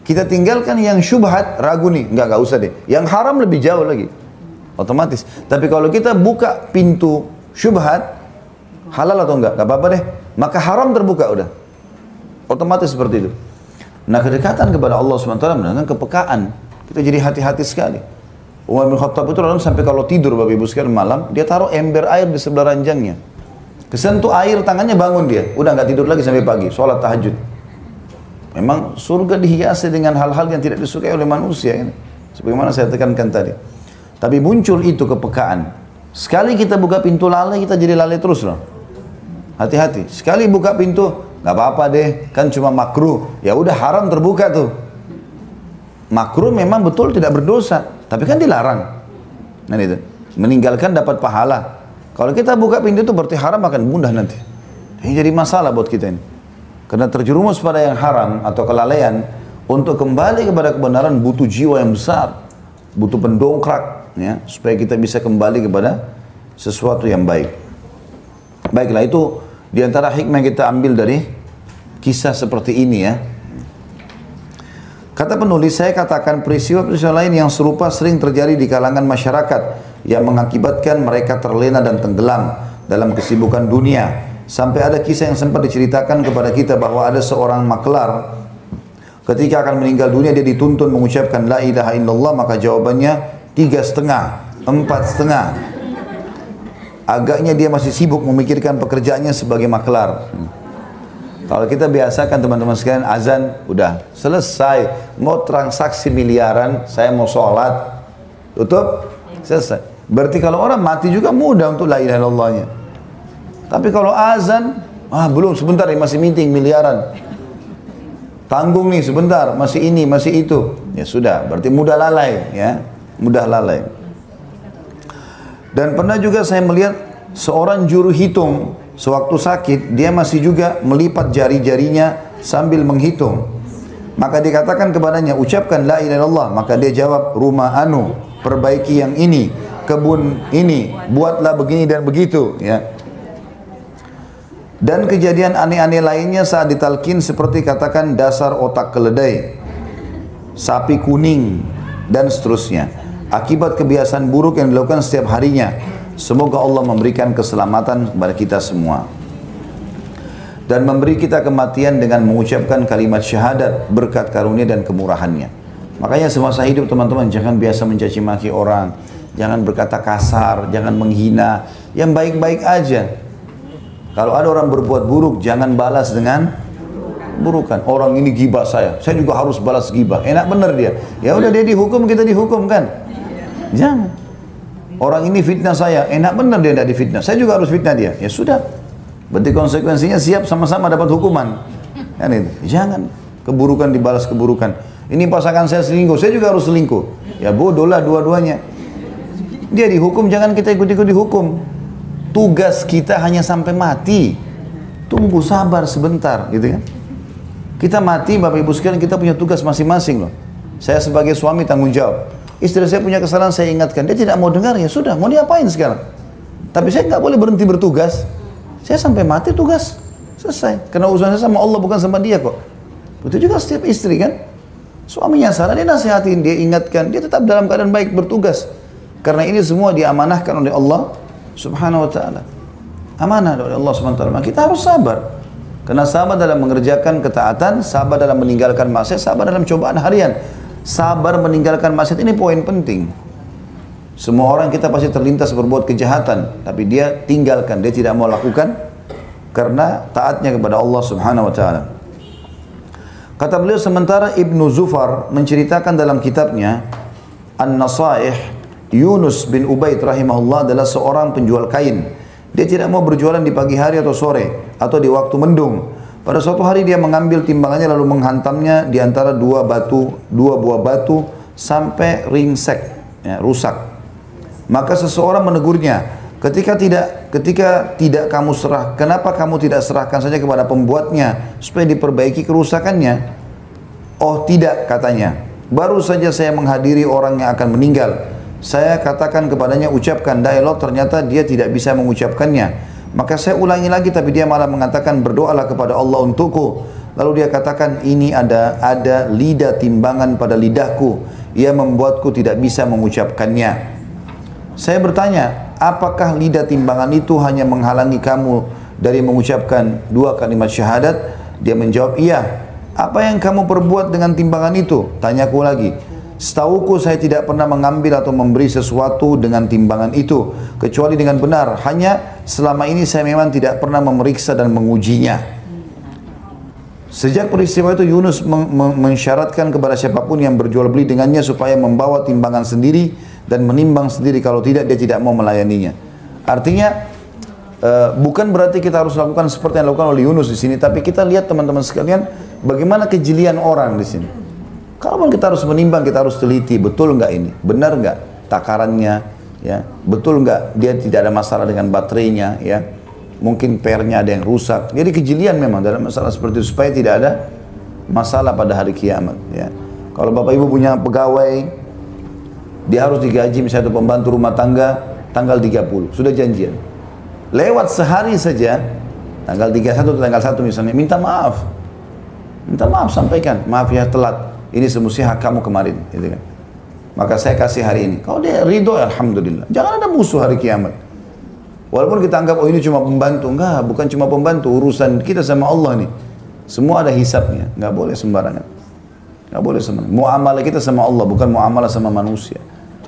Kita tinggalkan yang syubhat, ragu nih, enggak usah deh. Yang haram lebih jauh lagi. Otomatis. Tapi kalau kita buka pintu syubhat, halal atau enggak apa-apa deh. Maka haram terbuka udah. Otomatis seperti itu. Nah, kedekatan kepada Allah SWT dengan kepekaan. Kita jadi hati-hati sekali. Umar bin Khattab itu sampai kalau tidur Bapak Ibu sekalian malam, dia taruh ember air di sebelah ranjangnya. Kesentuh air tangannya bangun dia. Udah nggak tidur lagi sampai pagi, sholat tahajud. Memang surga dihiasi dengan hal-hal yang tidak disukai oleh manusia ini. Sebagaimana saya tekankan tadi. Tapi muncul itu kepekaan. Sekali kita buka pintu lalai, kita jadi lalai terus loh. Hati-hati. Sekali buka pintu, nggak apa-apa deh, kan cuma makruh. Ya udah haram terbuka tuh. Makruh memang betul tidak berdosa, tapi kan dilarang. Nah itu, meninggalkan dapat pahala. Kalau kita buka pintu itu berarti haram akan mudah nanti. Ini jadi masalah buat kita ini. Karena terjerumus pada yang haram atau kelalaian, untuk kembali kepada kebenaran butuh jiwa yang besar, butuh pendongkrak, ya, supaya kita bisa kembali kepada sesuatu yang baik. Baiklah, itu diantara hikmah yang kita ambil dari kisah seperti ini ya. Kata penulis, saya katakan peristiwa-peristiwa lain yang serupa sering terjadi di kalangan masyarakat yang mengakibatkan mereka terlena dan tenggelam dalam kesibukan dunia. Sampai ada kisah yang sempat diceritakan kepada kita bahwa ada seorang maklar ketika akan meninggal dunia dia dituntun mengucapkan la ilaha illallah, maka jawabannya 3,5, 4,5. Agaknya dia masih sibuk memikirkan pekerjaannya sebagai maklar. Kalau kita biasakan teman-teman sekalian azan, udah selesai. Mau transaksi miliaran, saya mau sholat, tutup, selesai. Berarti kalau orang mati juga mudah untuk la ilaha illallahnya. Tapi kalau azan, belum, sebentar nih masih meeting miliaran. Tanggung nih sebentar, masih ini, masih itu. Ya sudah, berarti mudah lalai ya, mudah lalai. Dan pernah juga saya melihat seorang juru hitung sewaktu sakit, dia masih juga melipat jari-jarinya sambil menghitung. Maka dikatakan kepadanya, ucapkan la ilaha illallah. Maka dia jawab, rumah anu, perbaiki yang ini, kebun ini, buatlah begini dan begitu ya. Dan kejadian aneh-aneh lainnya saat ditalkin seperti katakan dasar otak keledai, sapi kuning, dan seterusnya. Akibat kebiasaan buruk yang dilakukan setiap harinya. Semoga Allah memberikan keselamatan kepada kita semua. Dan memberi kita kematian dengan mengucapkan kalimat syahadat berkat karunia dan kemurahannya. Makanya semasa hidup teman-teman jangan biasa mencaci maki orang. Jangan berkata kasar, jangan menghina. Yang baik-baik aja. Kalau ada orang berbuat buruk, jangan balas dengan burukan. Orang ini gibah saya juga harus balas gibah. Enak bener dia. Ya udah dia dihukum, kita dihukum kan? Jangan. Orang ini fitnah saya, enak bener dia tidak difitnah. Saya juga harus fitnah dia. Ya sudah. Berarti konsekuensinya siap sama-sama dapat hukuman. Kan itu. Jangan keburukan dibalas keburukan. Ini pasangan saya selingkuh, saya juga harus selingkuh. Ya bodoh lah dua-duanya. Dia dihukum, jangan kita ikut-ikut dihukum. Tugas kita hanya sampai mati. Tunggu sabar sebentar, gitu kan? Kita mati, Bapak Ibu sekalian, kita punya tugas masing-masing loh. Saya sebagai suami tanggung jawab. Istri saya punya kesalahan, saya ingatkan. Dia tidak mau dengar, ya sudah, mau diapain sekarang? Tapi saya nggak boleh berhenti bertugas. Saya sampai mati tugas selesai. Karena urusan saya sama Allah bukan sama dia kok. Begitu juga setiap istri kan. Suaminya salah, dia nasihatin, dia ingatkan, dia tetap dalam keadaan baik bertugas. Karena ini semua diamanahkan oleh Allah Subhanahu wa ta'ala. Amanah oleh Allah Subhanahu wa ta'ala. Kita harus sabar. Karena sabar dalam mengerjakan ketaatan, sabar dalam meninggalkan maksiat, sabar dalam cobaan harian. Sabar meninggalkan maksiat ini poin penting. Semua orang kita pasti terlintas berbuat kejahatan, tapi dia tinggalkan, dia tidak mau lakukan karena taatnya kepada Allah Subhanahu wa taala. Kata beliau, sementara Ibnu Zufar menceritakan dalam kitabnya An-Nasaih, Yunus bin Ubaid rahimahullah adalah seorang penjual kain. Dia tidak mau berjualan di pagi hari atau sore atau di waktu mendung. Pada suatu hari dia mengambil timbangannya lalu menghantamnya di antara dua buah batu sampai ringsek, ya, rusak. Maka seseorang menegurnya, ketika tidak kamu serah, kenapa kamu tidak serahkan saja kepada pembuatnya supaya diperbaiki kerusakannya? Oh tidak, katanya, baru saja saya menghadiri orang yang akan meninggal. Saya katakan kepadanya, ucapkan dialog, ternyata dia tidak bisa mengucapkannya. Maka saya ulangi lagi, tapi dia malah mengatakan, berdoalah kepada Allah untukku. Lalu dia katakan, ini ada lidah timbangan pada lidahku, ia membuatku tidak bisa mengucapkannya. Saya bertanya, apakah lidah timbangan itu hanya menghalangi kamu dari mengucapkan dua kalimat syahadat? Dia menjawab, iya. Apa yang kamu perbuat dengan timbangan itu? Tanyaku lagi. Setauku saya tidak pernah mengambil atau memberi sesuatu dengan timbangan itu kecuali dengan benar. Hanya selama ini saya memang tidak pernah memeriksa dan mengujinya. Sejak peristiwa itu Yunus mensyaratkan kepada siapapun yang berjual beli dengannya supaya membawa timbangan sendiri dan menimbang sendiri. Kalau tidak, dia tidak mau melayaninya. Artinya bukan berarti kita harus lakukan seperti yang dilakukan oleh Yunus di sini, tapi kita lihat teman-teman sekalian bagaimana kejelian orang di sini. Kalau kita harus menimbang, kita harus teliti, betul nggak ini, benar nggak takarannya, ya, betul nggak dia tidak ada masalah dengan baterainya, ya, mungkin pernya ada yang rusak. Jadi kejelian memang dalam masalah seperti itu supaya tidak ada masalah pada hari kiamat. Ya. Kalau bapak ibu punya pegawai, dia harus digaji misalnya itu pembantu rumah tangga tanggal 30, sudah janjian. Lewat sehari saja, tanggal 31 atau tanggal 1 misalnya, minta maaf, sampaikan, maaf ya telat. Ini semestinya hak kamu kemarin, gitu kan. Maka saya kasih hari ini. Kalau dia ridho, alhamdulillah. Jangan ada musuh hari kiamat. Walaupun kita anggap, oh ini cuma pembantu. Enggak, bukan cuma pembantu. Urusan kita sama Allah nih. Semua ada hisabnya. Enggak boleh sembarangan. Enggak boleh sembarangan. Muamalah kita sama Allah, bukan muamalah sama manusia.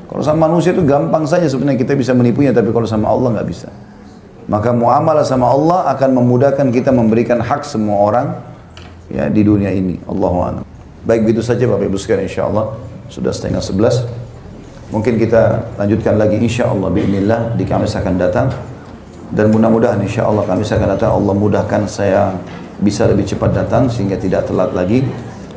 Kalau sama manusia itu gampang saja sebenarnya kita bisa menipunya. Tapi kalau sama Allah nggak bisa. Maka muamalah sama Allah akan memudahkan kita memberikan hak semua orang, ya, di dunia ini. Allahu a'lam. Baik, begitu saja Bapak Ibu sekalian, insyaallah sudah 10:30. Mungkin kita lanjutkan lagi insyaallah bi'inillah di Kamis akan datang. Dan mudah-mudahan insyaallah Kamis akan datang Allah mudahkan saya bisa lebih cepat datang sehingga tidak telat lagi.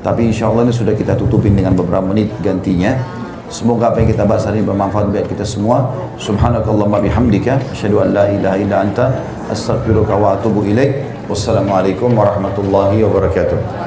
Tapi insyaallah ini sudah kita tutupin dengan beberapa menit gantinya. Semoga apa yang kita bahas hari ini bermanfaat buat kita semua. Subhanakallahumma bihamdika asyhadu an la ilaha illa anta astaghfiruka wa atubu ilaik. Wassalamualaikum warahmatullahi wabarakatuh.